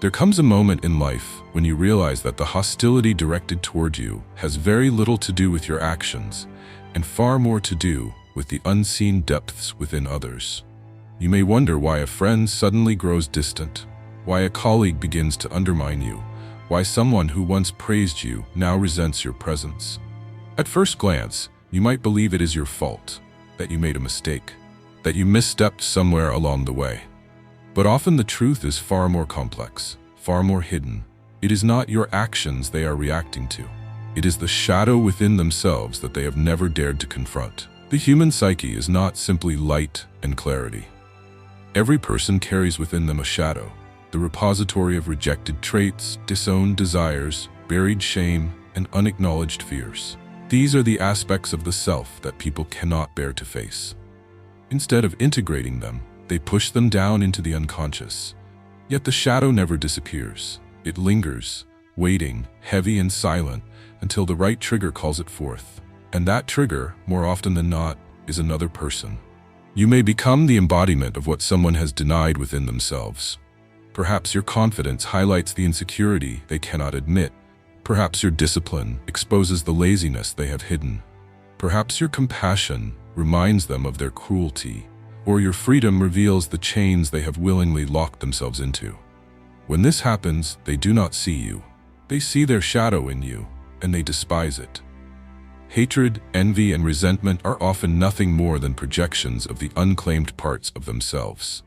There comes a moment in life when you realize that the hostility directed toward you has very little to do with your actions and far more to do with the unseen depths within others. You may wonder why a friend suddenly grows distant, why a colleague begins to undermine you, why someone who once praised you now resents your presence. At first glance, you might believe it is your fault, that you made a mistake, that you misstepped somewhere along the way. But often the truth is far more complex, far more hidden. It is not your actions they are reacting to. It is the shadow within themselves that they have never dared to confront. The human psyche is not simply light and clarity. Every person carries within them a shadow, the repository of rejected traits, disowned desires, buried shame, and unacknowledged fears. These are the aspects of the self that people cannot bear to face. Instead of integrating them, they push them down into the unconscious. Yet the shadow never disappears. It lingers, waiting, heavy and silent, until the right trigger calls it forth. And that trigger, more often than not, is another person. You may become the embodiment of what someone has denied within themselves. Perhaps your confidence highlights the insecurity they cannot admit. Perhaps your discipline exposes the laziness they have hidden. Perhaps your compassion reminds them of their cruelty, or your freedom reveals the chains they have willingly locked themselves into. When this happens, they do not see you. They see their shadow in you, and they despise it. Hatred, envy, and resentment are often nothing more than projections of the unclaimed parts of themselves.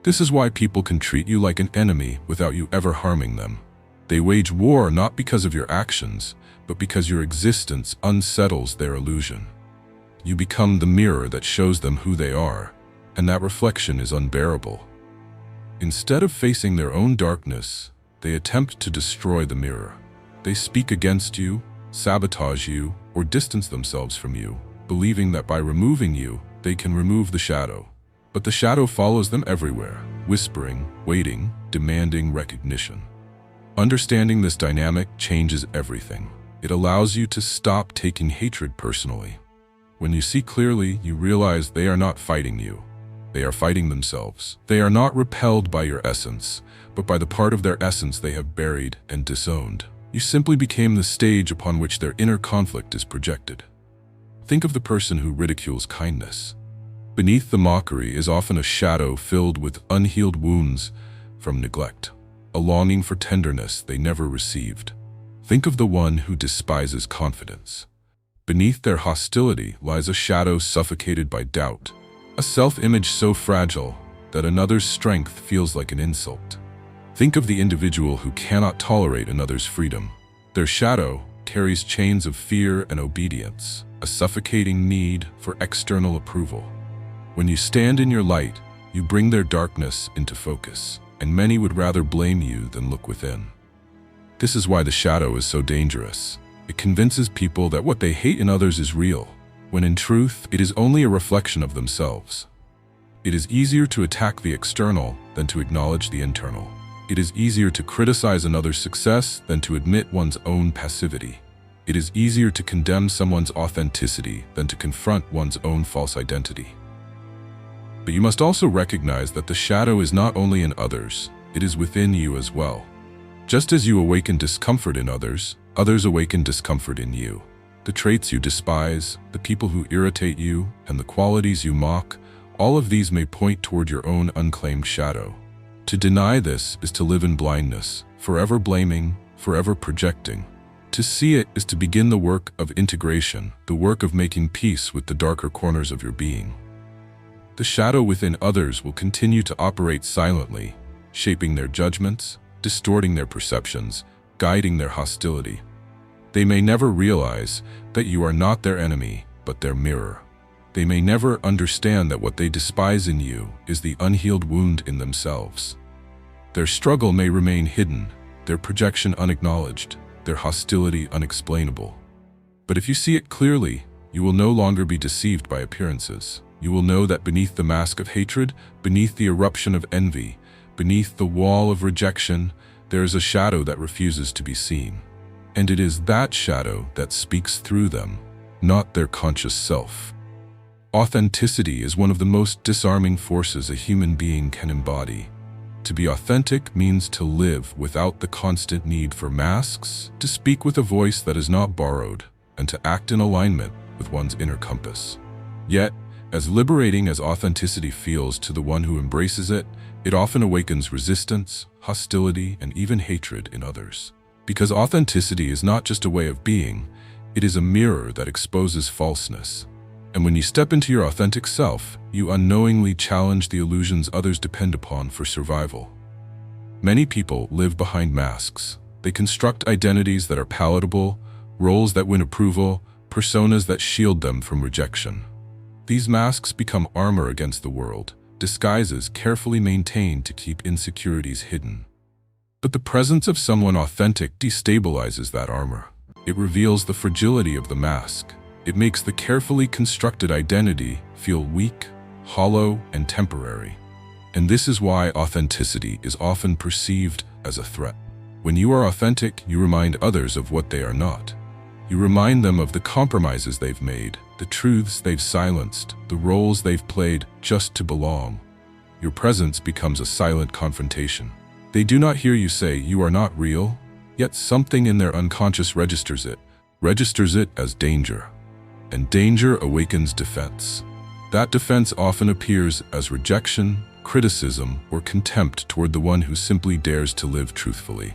This is why people can treat you like an enemy without you ever harming them. They wage war not because of your actions, but because your existence unsettles their illusion. You become the mirror that shows them who they are, and that reflection is unbearable. Instead of facing their own darkness, they attempt to destroy the mirror. They speak against you, sabotage you, or distance themselves from you, believing that by removing you, they can remove the shadow. But the shadow follows them everywhere, whispering, waiting, demanding recognition. Understanding this dynamic changes everything. It allows you to stop taking hatred personally. When you see clearly, you realize they are not fighting you. They are fighting themselves. They are not repelled by your essence, but by the part of their essence they have buried and disowned. You simply became the stage upon which their inner conflict is projected. Think of the person who ridicules kindness. Beneath the mockery is often a shadow filled with unhealed wounds from neglect, a longing for tenderness they never received. Think of the one who despises confidence. Beneath their hostility lies a shadow suffocated by doubt, a self-image so fragile that another's strength feels like an insult. Think of the individual who cannot tolerate another's freedom. Their shadow carries chains of fear and obedience, a suffocating need for external approval. When you stand in your light, you bring their darkness into focus, and many would rather blame you than look within. This is why the shadow is so dangerous. It convinces people that what they hate in others is real, when in truth, it is only a reflection of themselves. It is easier to attack the external than to acknowledge the internal. It is easier to criticize another's success than to admit one's own passivity. It is easier to condemn someone's authenticity than to confront one's own false identity. But you must also recognize that the shadow is not only in others, it is within you as well. Just as you awaken discomfort in others, others awaken discomfort in you. The traits you despise, the people who irritate you, and the qualities you mock, all of these may point toward your own unclaimed shadow. To deny this is to live in blindness, forever blaming, forever projecting. To see it is to begin the work of integration, the work of making peace with the darker corners of your being. The shadow within others will continue to operate silently, shaping their judgments, distorting their perceptions, guiding their hostility. They may never realize that you are not their enemy, but their mirror. They may never understand that what they despise in you is the unhealed wound in themselves. Their struggle may remain hidden, their projection unacknowledged, their hostility unexplainable. But if you see it clearly, you will no longer be deceived by appearances. You will know that beneath the mask of hatred, beneath the eruption of envy, beneath the wall of rejection, there is a shadow that refuses to be seen. And it is that shadow that speaks through them, not their conscious self. Authenticity is one of the most disarming forces a human being can embody. To be authentic means to live without the constant need for masks, to speak with a voice that is not borrowed, and to act in alignment with one's inner compass. Yet, as liberating as authenticity feels to the one who embraces it, it often awakens resistance, hostility, and even hatred in others. Because authenticity is not just a way of being, it is a mirror that exposes falseness. And when you step into your authentic self, you unknowingly challenge the illusions others depend upon for survival. Many people live behind masks. They construct identities that are palatable, roles that win approval, personas that shield them from rejection. These masks become armor against the world, disguises carefully maintained to keep insecurities hidden. But the presence of someone authentic destabilizes that armor. It reveals the fragility of the mask. It makes the carefully constructed identity feel weak, hollow, and temporary. And this is why authenticity is often perceived as a threat. When you are authentic, you remind others of what they are not. You remind them of the compromises they've made, the truths they've silenced, the roles they've played just to belong. Your presence becomes a silent confrontation. They do not hear you say you are not real, yet something in their unconscious registers it as danger. And danger awakens defense. That defense often appears as rejection, criticism, or contempt toward the one who simply dares to live truthfully.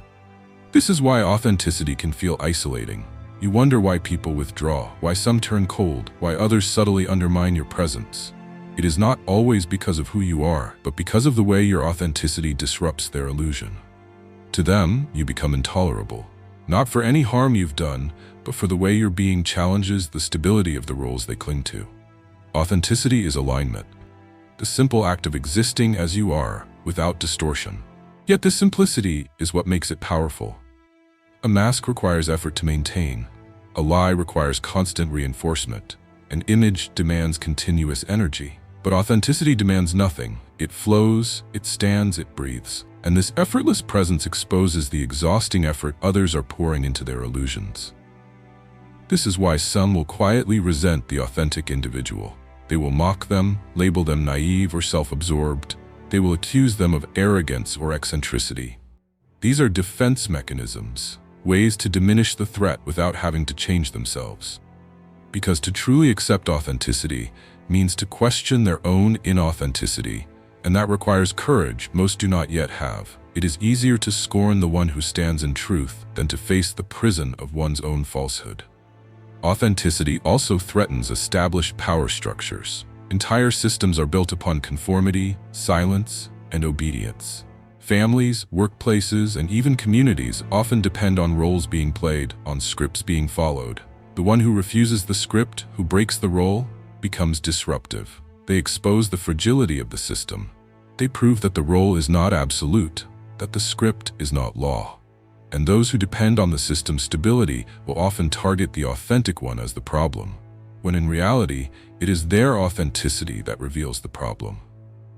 This is why authenticity can feel isolating. You wonder why people withdraw, why some turn cold, why others subtly undermine your presence. It is not always because of who you are, but because of the way your authenticity disrupts their illusion. To them, you become intolerable. Not for any harm you've done, but for the way your being challenges the stability of the roles they cling to. Authenticity is alignment, the simple act of existing as you are, without distortion. Yet this simplicity is what makes it powerful. A mask requires effort to maintain. A lie requires constant reinforcement. An image demands continuous energy. But authenticity demands nothing. It flows, it stands, it breathes. And this effortless presence exposes the exhausting effort others are pouring into their illusions. This is why some will quietly resent the authentic individual. They will mock them, label them naive or self-absorbed. They will accuse them of arrogance or eccentricity. These are defense mechanisms, ways to diminish the threat without having to change themselves. Because to truly accept authenticity means to question their own inauthenticity, and that requires courage most do not yet have. It is easier to scorn the one who stands in truth than to face the prison of one's own falsehood. Authenticity also threatens established power structures. Entire systems are built upon conformity, silence, and obedience. Families, workplaces, and even communities often depend on roles being played, on scripts being followed. The one who refuses the script, who breaks the role, becomes disruptive. They expose the fragility of the system. They prove that the role is not absolute, that the script is not law. And those who depend on the system's stability will often target the authentic one as the problem, when in reality, it is their authenticity that reveals the problem.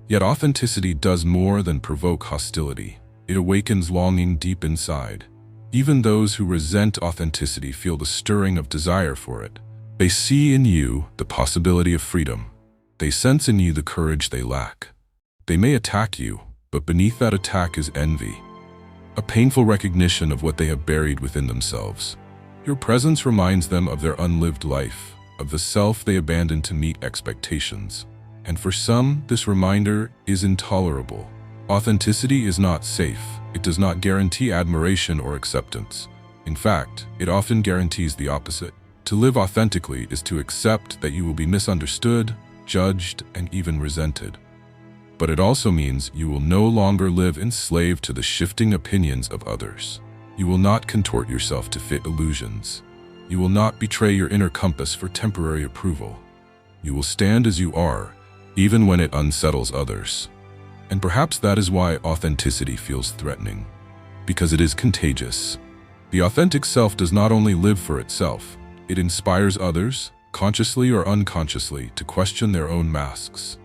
Yet authenticity does more than provoke hostility. It awakens longing deep inside. Even those who resent authenticity feel the stirring of desire for it. They see in you the possibility of freedom. They sense in you the courage they lack. They may attack you, but beneath that attack is envy, a painful recognition of what they have buried within themselves. Your presence reminds them of their unlived life, of the self they abandoned to meet expectations. And for some, this reminder is intolerable. Authenticity is not safe. It does not guarantee admiration or acceptance. In fact, it often guarantees the opposite. To live authentically is to accept that you will be misunderstood, judged, and even resented. But it also means you will no longer live enslaved to the shifting opinions of others. You will not contort yourself to fit illusions. You will not betray your inner compass for temporary approval. You will stand as you are, even when it unsettles others. And perhaps that is why authenticity feels threatening, because it is contagious. The authentic self does not only live for itself, it inspires others, consciously or unconsciously, to question their own masks.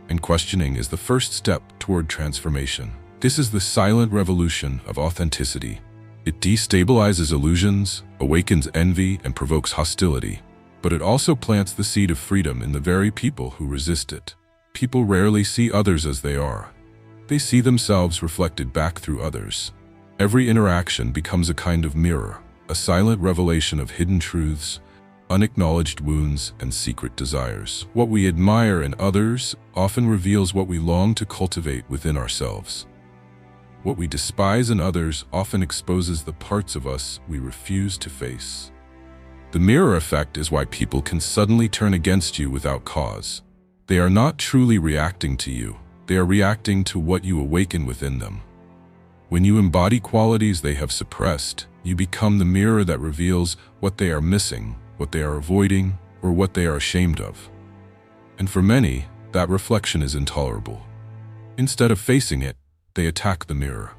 And questioning is the first step toward transformation. This is the silent revolution of authenticity. It destabilizes illusions, awakens envy, and provokes hostility. But it also plants the seed of freedom in the very people who resist it. People rarely see others as they are. They see themselves reflected back through others. Every interaction becomes a kind of mirror, a silent revelation of hidden truths, unacknowledged wounds, and secret desires. What we admire in others often reveals what we long to cultivate within ourselves. What we despise in others often exposes the parts of us we refuse to face. The mirror effect is why people can suddenly turn against you without cause. They are not truly reacting to you. They are reacting to what you awaken within them. When you embody qualities they have suppressed, you become the mirror that reveals what they are missing, what they are avoiding, or what they are ashamed of. And for many, that reflection is intolerable. Instead of facing it, they attack the mirror.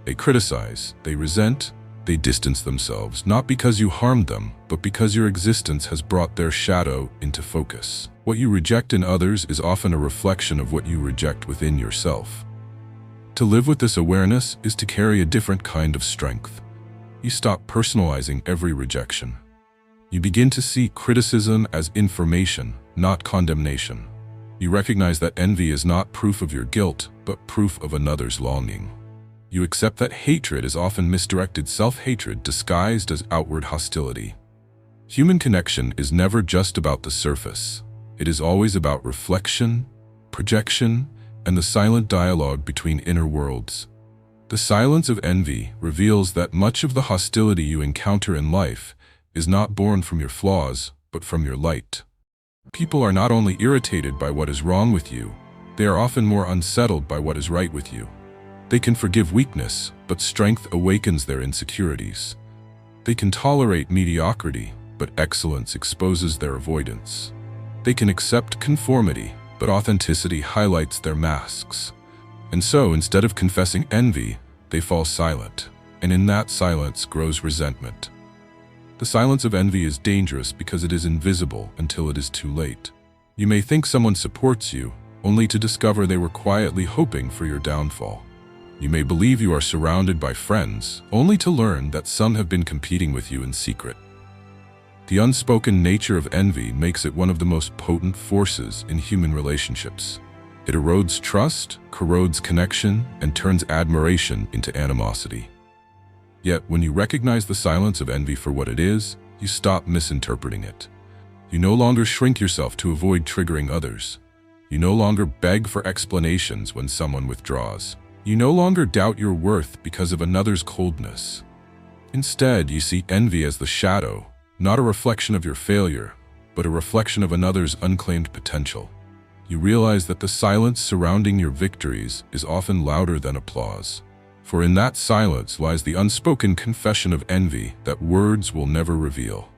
They criticize, they resent, they distance themselves, not because you harmed them, but because your existence has brought their shadow into focus. What you reject in others is often a reflection of what you reject within yourself. To live with this awareness is to carry a different kind of strength. You stop personalizing every rejection. You begin to see criticism as information, not condemnation. You recognize that envy is not proof of your guilt, but proof of another's longing. You accept that hatred is often misdirected self-hatred disguised as outward hostility. Human connection is never just about the surface. It is always about reflection, projection, and the silent dialogue between inner worlds. The silence of envy reveals that much of the hostility you encounter in life is not born from your flaws, but from your light. People are not only irritated by what is wrong with you, they are often more unsettled by what is right with you. They can forgive weakness, but strength awakens their insecurities. They can tolerate mediocrity, but excellence exposes their avoidance. They can accept conformity, but authenticity highlights their masks. And so, instead of confessing envy, they fall silent, and in that silence grows resentment. The silence of envy is dangerous because it is invisible until it is too late. You may think someone supports you, only to discover they were quietly hoping for your downfall. You may believe you are surrounded by friends, only to learn that some have been competing with you in secret. The unspoken nature of envy makes it one of the most potent forces in human relationships. It erodes trust, corrodes connection, and turns admiration into animosity. Yet, when you recognize the silence of envy for what it is, you stop misinterpreting it. You no longer shrink yourself to avoid triggering others. You no longer beg for explanations when someone withdraws. You no longer doubt your worth because of another's coldness. Instead, you see envy as the shadow, not a reflection of your failure, but a reflection of another's unclaimed potential. You realize that the silence surrounding your victories is often louder than applause. For in that silence lies the unspoken confession of envy that words will never reveal.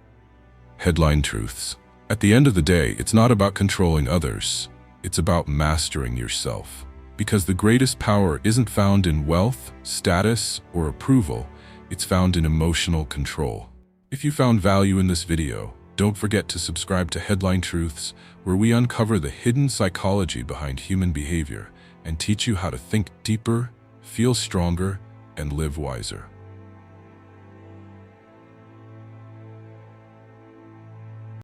Headline truths. At the end of the day, it's not about controlling others. It's about mastering yourself. Because the greatest power isn't found in wealth, status, or approval. It's found in emotional control. If you found value in this video, don't forget to subscribe to Headline Truths, where we uncover the hidden psychology behind human behavior and teach you how to think deeper, feel stronger, and live wiser.